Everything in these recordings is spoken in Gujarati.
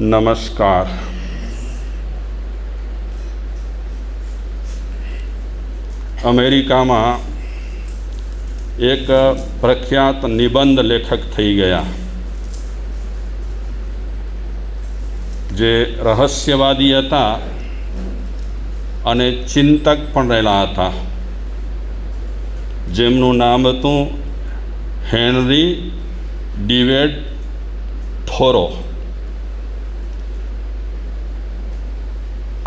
નમસ્કાર. અમેરિકામાં એક પ્રખ્યાત નિબંધ લેખક થઈ ગયા જે રહસ્યવાદી હતા અને ચિંતક પણ રહેલા હતા, જેમનું નામ હતું હેનરી ડેવિડ થોરો.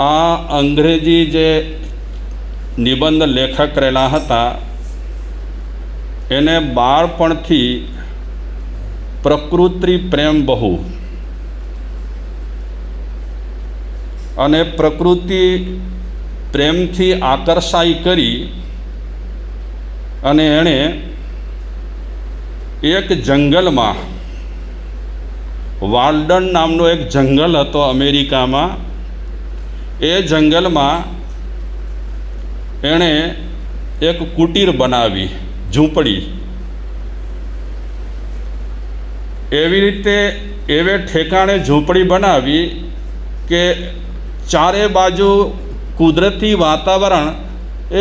આ અંગ્રેજી જે નિબંધ લેખક રહેલા હતા એને બાળપણથી પ્રકૃતિ પ્રેમ બહુ અને પ્રકૃતિ પ્રેમથી આકર્ષાઈ કરી અને એણે એક જંગલમાં, વાલ્ડન નામનો એક જંગલ હતો અમેરિકામાં, એ જંગલમાં એણે એક કુટીર બનાવી, ઝૂંપડી. એવી રીતે એવે ઠેકાણે ઝૂંપડી બનાવી કે ચારે બાજુ કુદરતી વાતાવરણ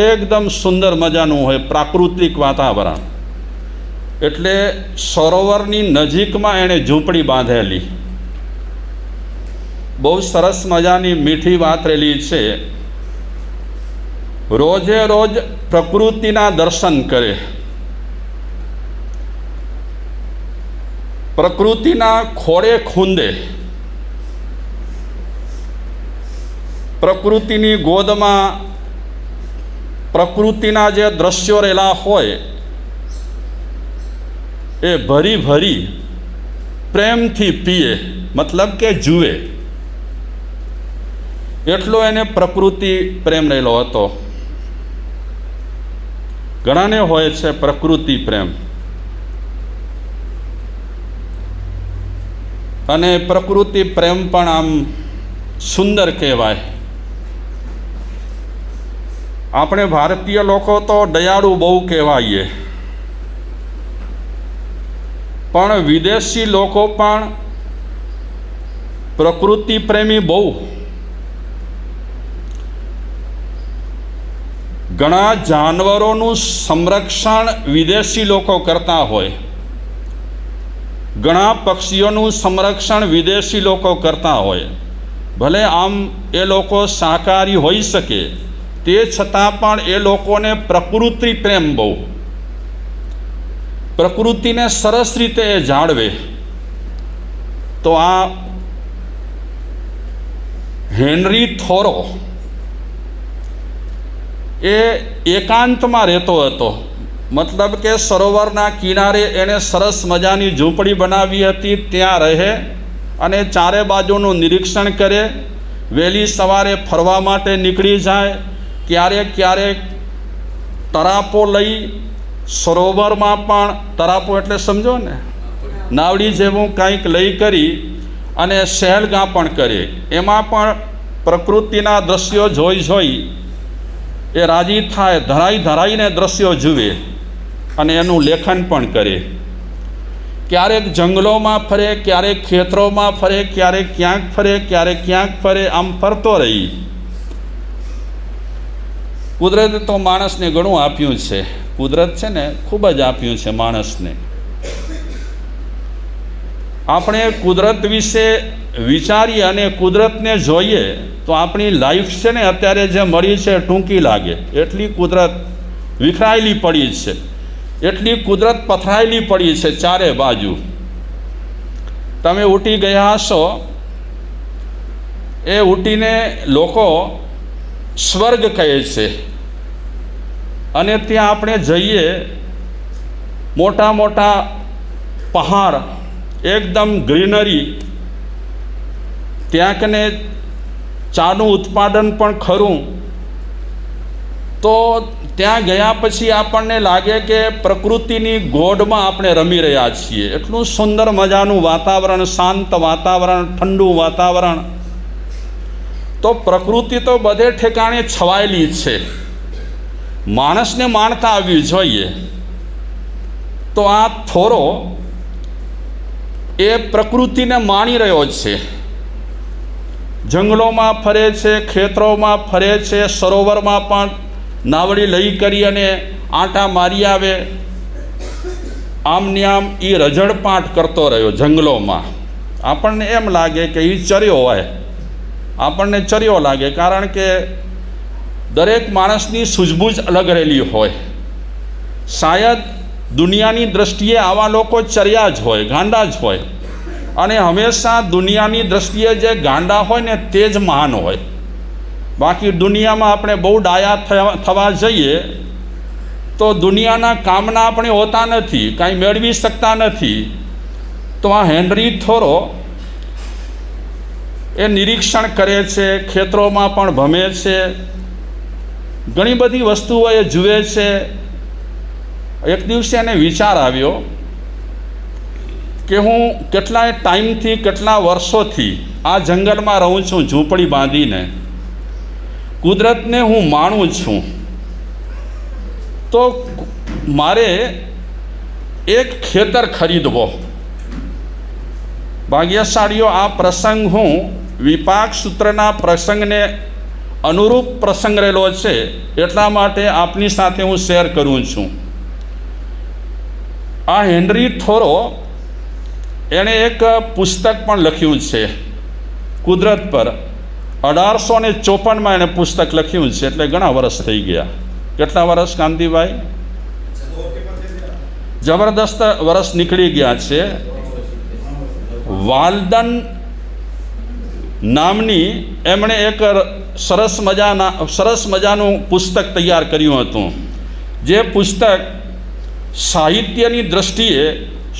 એકદમ સુંદર મજાનું હોય, પ્રાકૃતિક વાતાવરણ. એટલે સરોવરની નજીકમાં એણે ઝૂંપડી બાંધેલી. બહુ સરસ મજાની મીઠી વાત રહેલી છે. રોજે રોજ પ્રકૃતિના દર્શન કરે, પ્રકૃતિના ખોળે ખૂંદે, પ્રકૃતિની ગોદમાં પ્રકૃતિના જે દ્રશ્યો રહેલા હોય એ ભરી ભરી પ્રેમથી પીએ, મતલબ કે જુએ. એટલો એને પ્રકૃતિ પ્રેમ રહેલો હતો. ઘણાને હોય છે પ્રકૃતિ પ્રેમ, અને પ્રકૃતિ પ્રેમ પણ આમ સુંદર કહેવાય. આપણે ભારતીય લોકો તો દયાળુ બહુ કહેવાઈએ, પણ વિદેશી લોકો પણ પ્રકૃતિ પ્રેમી બહુ. ઘણા જાનવરોનું સંરક્ષણ વિદેશી લોકો કરતા હોય, ઘણા પક્ષીઓનું સંરક્ષણ વિદેશી લોકો કરતા હોય. ભલે આમ એ લોકો શાકાહારી હોઈ શકે, તે છતાં પણ એ લોકોને પ્રકૃતિ પ્રેમ બહુ. પ્રકૃતિને સરસ રીતે એ જાળવે. તો આ હેનરી થોરો એ એકાંતમાં રહેતો હતો. મતલબ કે સરોવરના કિનારે એણે સરસ મજાની ઝૂંપડી બનાવી હતી, ત્યાં રહે અને ચારે બાજુનું નિરીક્ષણ કરે. વહેલી સવારે ફરવા માટે નીકળી જાય, ક્યારેક ક્યારેક તરાપો લઈ સરોવરમાં પણ, તરાપો એટલે સમજો ને, નાવડી જેવું કંઈક લઈ કરી અને સહેલગાહ પણ કરે. એમાં પણ પ્રકૃતિના દ્રશ્યો જોઈ એ રાજી થાય, ધરાઈને દ્રશ્યો જુએ અને એનું લેખન પણ કરે. ક્યારેક જંગલોમાં ફરે, ક્યારેક ખેતરોમાં ફરે, ક્યારેક ક્યાંક ફરે, ક્યારેક ક્યાંક ફરે, આમ ફરતો રહી. કુદરતે તો માણસને ઘણું આપ્યું છે. કુદરત છે ને ખૂબ જ આપ્યું છે માણસને. આપણે કુદરત વિશે વિચારીએ અને કુદરતને જોઈએ તો આપણી લાઈફ છે ને અત્યારે જે મળી છે ટૂંકી લાગે. એટલી કુદરત વિખરાયેલી પડી છે, એટલી કુદરત પથરાયેલી પડી છે ચારે બાજુ. તમે ઉટી ગયા હશો, એ ઉટીને લોકો સ્વર્ગ કહે છે. અને ત્યાં આપણે જઈએ, મોટા મોટા પહાડ, એકદમ ગ્રીનરી, ત્યાં કને ચાનું ઉત્પાદન પણ ખરું. તો ત્યાં ગયા પછી આપણને લાગે કે પ્રકૃતિની ગોડમાં આપણે રમી રહ્યા છીએ. એટલું સુંદર મજાનું વાતાવરણ, શાંત વાતાવરણ, ઠંડુ વાતાવરણ. તો પ્રકૃતિ તો બધે ઠેકાણે છવાયેલી છે. માણસને માણતા આવવી જોઈએ. તો આ થોરો એ પ્રકૃતિને માણી રહ્યો છે. જંગલોમાં ફરે છે, ખેતરોમાં ફરે છે, સરોવરમાં પણ નાવડી લઈ કરી અને આંટા મારી આવે. આમને આમ એ રઝળપાટ કરતો રહ્યો જંગલોમાં. આપણને એમ લાગે કે એ ચર્યો હોય, આપણને ચર્યો લાગે, કારણ કે દરેક માણસની સૂઝબૂઝ અલગ રહેલી હોય. શાયદ દુનિયાની દૃષ્ટિએ આવા લોકો ચર્યા જ હોય, ગાંડા જ હોય, અને હંમેશા દુનિયાની દૃષ્ટિએ જે ગાંડા હોય ને તે જ મહાન હોય. બાકી દુનિયામાં આપણે બહુ ડાયા થવા જઈએ તો દુનિયાના કામના આપણે હોતા નથી, કાંઈ મેળવી શકતા નથી. તો આ હેનરી થોરો એ નિરીક્ષણ કરે છે, ખેતરોમાં પણ ભમે છે, ઘણી બધી વસ્તુઓ એ જુએ છે. એક દિવસે એને વિચાર આવ્યો કે હું કેટલાય ટાઈમથી, કેટલા વર્ષોથી આ જંગલમાં રહું છું, ઝૂંપડી બાંધીને, કુદરતને હું માણું છું, તો મારે એક ખેતર ખરીદવો. ભાગ્યશાળીઓ, આ પ્રસંગ હું વિપાક સૂત્રના પ્રસંગને અનુરૂપ પ્રસંગ રહેલો છે, એટલા માટે આપની સાથે હું શેર કરું છું. આ હેનરી થોરો એણે એક પુસ્તક પણ લખ્યું છે કુદરત પર. 1854માં એણે પુસ્તક લખ્યું છે, એટલે ઘણા વર્ષ થઈ ગયા. કેટલા વર્ષ કાંતિભાઈ? જબરદસ્ત વર્ષ નીકળી ગયા છે. વાલ્ડન નામની એમણે એક સરસ મજાનું પુસ્તક તૈયાર કર્યું હતું, જે પુસ્તક સાહિત્યની દૃષ્ટિએ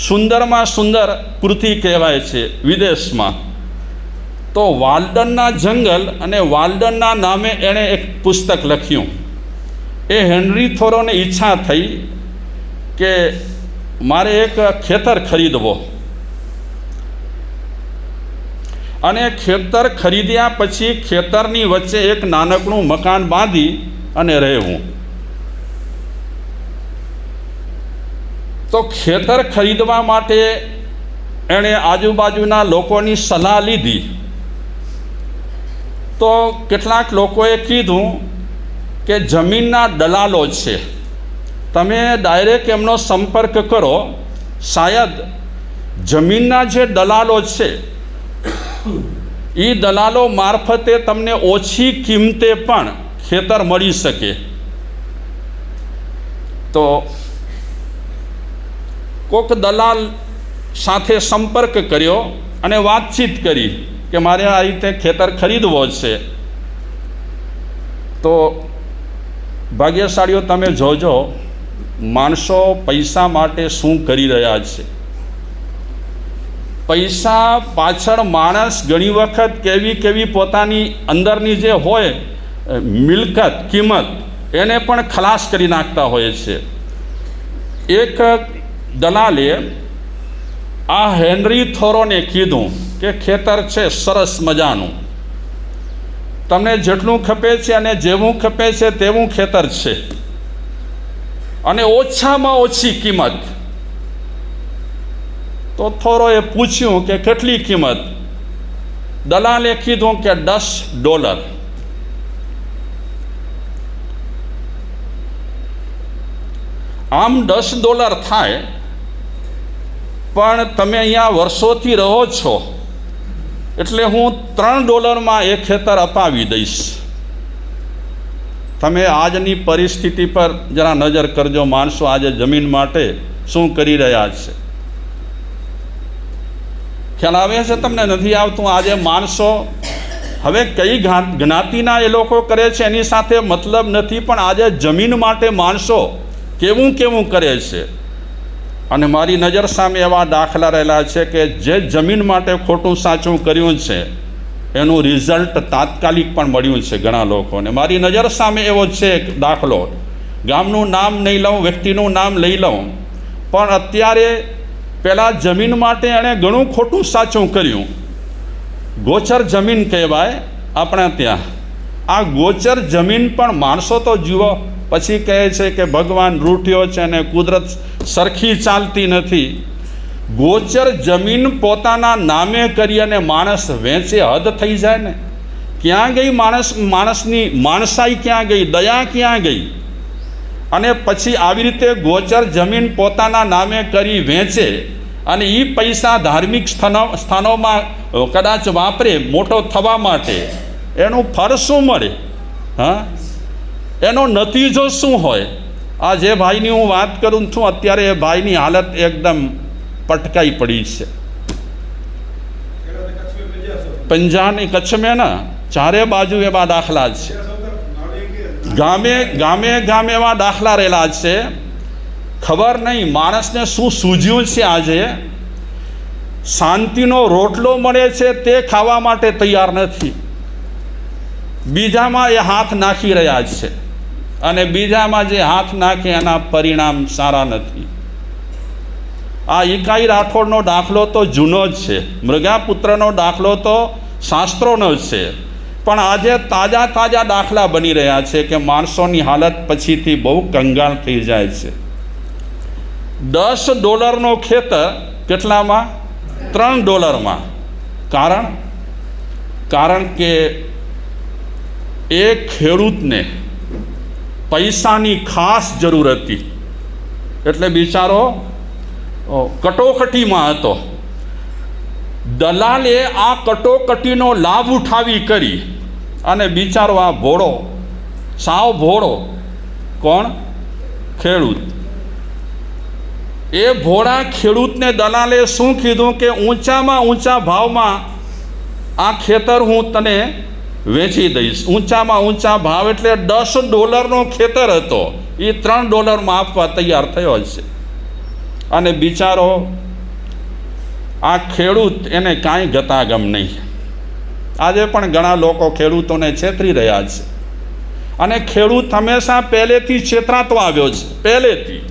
સુંદરમાં સુંદર કૃતિ કહેવાય છે વિદેશમાં. તો વાલ્ડનના જંગલ અને વાલ્ડનના નામે એણે એક પુસ્તક લખ્યું. એ હેનરી થોરોને ઈચ્છા થઈ કે મારે એક ખેતર ખરીદવો, અને ખેતર ખરીદ્યા પછી ખેતરની વચ્ચે એક નાનકડું મકાન બાંધી અને રહેવું. તો ખેતર ખરીદવા માટે એણે આજુબાજુના લોકોની સલાહ લીધી. તો કેટલાક લોકોએ કીધું કે જમીનના દલાલો છે, તમે ડાયરેક્ટ એમનો સંપર્ક કરો, શાયદ જમીનના જે દલાલો છે એ દલાલો મારફતે તમને ઓછી કિંમતે પણ ખેતર મળી શકે. તો કોક દલાલ સાથે સંપર્ક કર્યો અને વાતચીત કરી કે મારે આ રીતે ખેતર ખરીદવો છે. તો ભાગ્યશાળીઓ, તમે જોજો માણસો પૈસા માટે શું કરી રહ્યા છે. પૈસા પાછળ માણસ ઘણી વખત કેવી પોતાની અંદરની જે હોય મિલકત, કિંમત, એને પણ ખલાસ કરી નાખતા હોય છે. એક દલાલે આ હેનરી થોરોને કીધું કે ખેતર છે સરસ મજાનું, તમને જેટલું ખપે છે અને જેવું ખપે છે તેવું ખેતર છે, અને ઓછામાં ઓછી કિંમત. તો થોરોએ પૂછ્યું કે કેટલી કિંમત? દલાલે કીધું કે $10. આમ $10 થાય, પણ તમે અહીંયા વર્ષોથી રહો છો, એટલે હું $3 એ ખેતર અપાવી દઈશ. તમે આજની પરિસ્થિતિ પર જરા નજર કરજો. માણસો આજે જમીન માટે શું કરી રહ્યા છે? ખ્યાલ આવે છે તમને? નથી આવતું? આજે માણસો હવે કઈ જ્ઞાતિના એ લોકો કરે છે એની સાથે મતલબ નથી, પણ આજે જમીન માટે માણસો કેવું કરે છે. અને મારી નજર સામે એવા દાખલા રહેલા છે કે જે જમીન માટે ખોટું સાચું કર્યું છે એનું રિઝલ્ટ તાત્કાલિક પણ મળ્યું છે ઘણા લોકોને. મારી નજર સામે એવો છે એક દાખલો. ગામનું નામ નહીં લઉં, વ્યક્તિનું નામ લઈ લઉં, પણ અત્યારે પહેલાં જમીન માટે એણે ઘણું ખોટું સાચું કર્યું. ગોચર જમીન કહેવાય આપણા ત્યાં. આ ગોચર જમીન પણ માણસો તો જુઓ, પછી કહે છે કે ભગવાન રૂઠ્યો છે અને કુદરત સરખી ચાલતી નથી. ગોચર જમીન પોતાના નામે કરી અને માણસ વેચે, હદ થઈ જાય ને. ક્યાં ગઈ માણસની માણસાઈ ક્યાં ગઈ, દયા ક્યાં ગઈ? અને પછી આવી રીતે ગોચર જમીન પોતાના નામે કરી વેચે અને એ પૈસા ધાર્મિક સ્થાનોમાં કદાચ વાપરે મોટો થવા માટે, એનું ફળ શું મળે? હા, એનો નતીજો શું હોય? આ જે ભાઈની હું વાત કરું છું અત્યારે, એ ભાઈની હાલત એકદમ પટકાઈ પડી છે. પંજાબની કચ્છ મેં ના ચારે બાજુ એવા દાખલા છે, ગામે ગામે ગામે એવા દાખલા રહેલા છે. ખબર નહીં માણસને શું સૂઝ્યું છે. આજે શાંતિનો રોટલો મળે છે તે ખાવા માટે તૈયાર નથી, બીજામાં એ હાથ નાખી રહ્યા છે, અને બીજામાં જે હાથ નાખે એના પરિણામ સારા નથી. આ ઈકાઈ રાઠોડનો દાખલો તો જૂનો જ છે, મૃગાપુત્રનો દાખલો તો શાસ્ત્રોનો જ છે, પણ આજે તાજા તાજા દાખલા બની રહ્યા છે કે માણસોની હાલત પછીથી બહુ કંગાળ થઈ જાય છે. $10 ખેતર કેટલામાં? $3. કારણ કે એ ખેડૂતને પૈસાની ખાસ જરૂર હતી, એટલે બિચારો કટોકટીમાં હતો. દલાલે આ કટોકટીનો લાભ ઉઠાવી કરી અને બિચારો આ ભોળો, સાવ ભોળો, કોણ? ખેડૂત. એ ભોળા ખેડૂતને દલાલે શું કીધું કે ઊંચામાં ઊંચા ભાવમાં આ ખેતર હું તને વેચી દઈશ. ઊંચામાં ઊંચા ભાવ એટલે $10 ખેતર હતો, એ $3 આપવા તૈયાર થયો છે. અને બિચારો આ ખેડૂત, એને કાંઈ ગતાગમ નહીં. આજે પણ ઘણા લોકો ખેડૂતોને છેતરી રહ્યા છે, અને ખેડૂત હંમેશા પહેલેથી છેતરાતો આવ્યો છે. પહેલેથી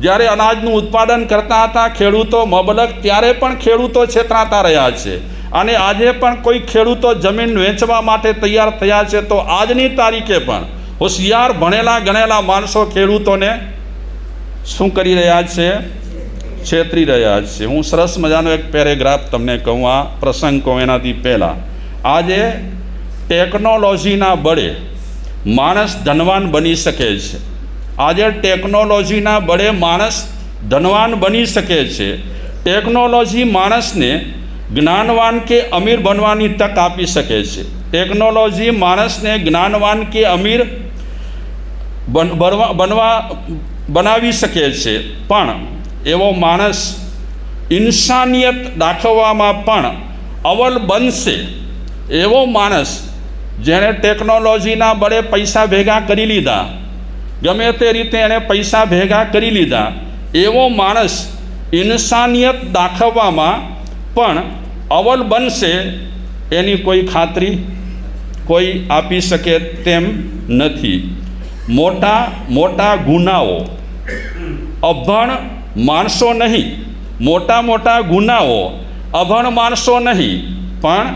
જ્યારે અનાજનું ઉત્પાદન કરતા હતા ખેડૂતો મબલક, ત્યારે પણ ખેડૂતો છેતરાતા રહ્યા છે. અને આજે પણ કોઈ ખેડૂતો જમીન વેચવા માટે તૈયાર થયા છે, તો આજની તારીખે પણ હોશિયાર ભણેલા ગણેલા માણસો ખેડૂતોને શું કરી રહ્યા છે? છેતરી રહ્યા છે. હું સરસ મજાનો એક પેરેગ્રાફ તમને કહું, આ પ્રસંગ કહું એનાથી પહેલાં. આજે ટેકનોલોજીના બળે માણસ ધનવાન બની શકે છે. આજે ટેકનોલોજીના બળે માણસ ધનવાન બની શકે છે. ટેકનોલોજી માણસને જ્ઞાનવાન કે અમીર બનવાની તક આપી શકે છે. ટેકનોલોજી માણસને જ્ઞાનવાન કે અમીર બનાવી શકે છે, પણ એવો માણસ ઇન્સાનિયત દાખવવામાં પણ અવ્વલ બનશે. એવો માણસ જેણે ટેકનોલોજીના બળે પૈસા ભેગા કરી લીધા, ગમે તે રીતે એણે પૈસા ભેગા કરી લીધા, એવો માણસ ઇન્સાનિયત દાખવવામાં પણ અવ્વલ બનશે, એની કોઈ ખાતરી કોઈ આપી શકે તેમ નથી. મોટા મોટા ગુનાઓ અભણ માણસો નહીં, મોટા મોટા ગુનાઓ અભણ માણસો નહીં, પણ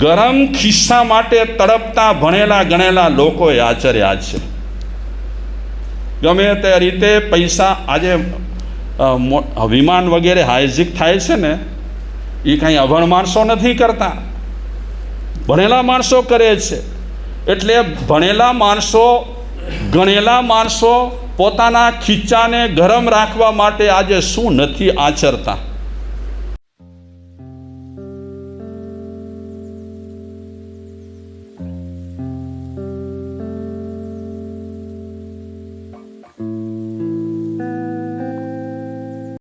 ગરમ ખિસ્સા માટે તડપતા ભણેલા ગણેલા લોકોએ આચર્યા છે. ગમે તે રીતે પૈસા, આજે વિમાન વગેરે હાઇજેક થાય છે ને, એ કાંઈ અભણ માણસો નથી કરતા, ભણેલા માણસો કરે છે. એટલે ભણેલા માણસો, ગણેલા માણસો પોતાના ખીચાને ગરમ રાખવા માટે આજે શું નથી આચરતા?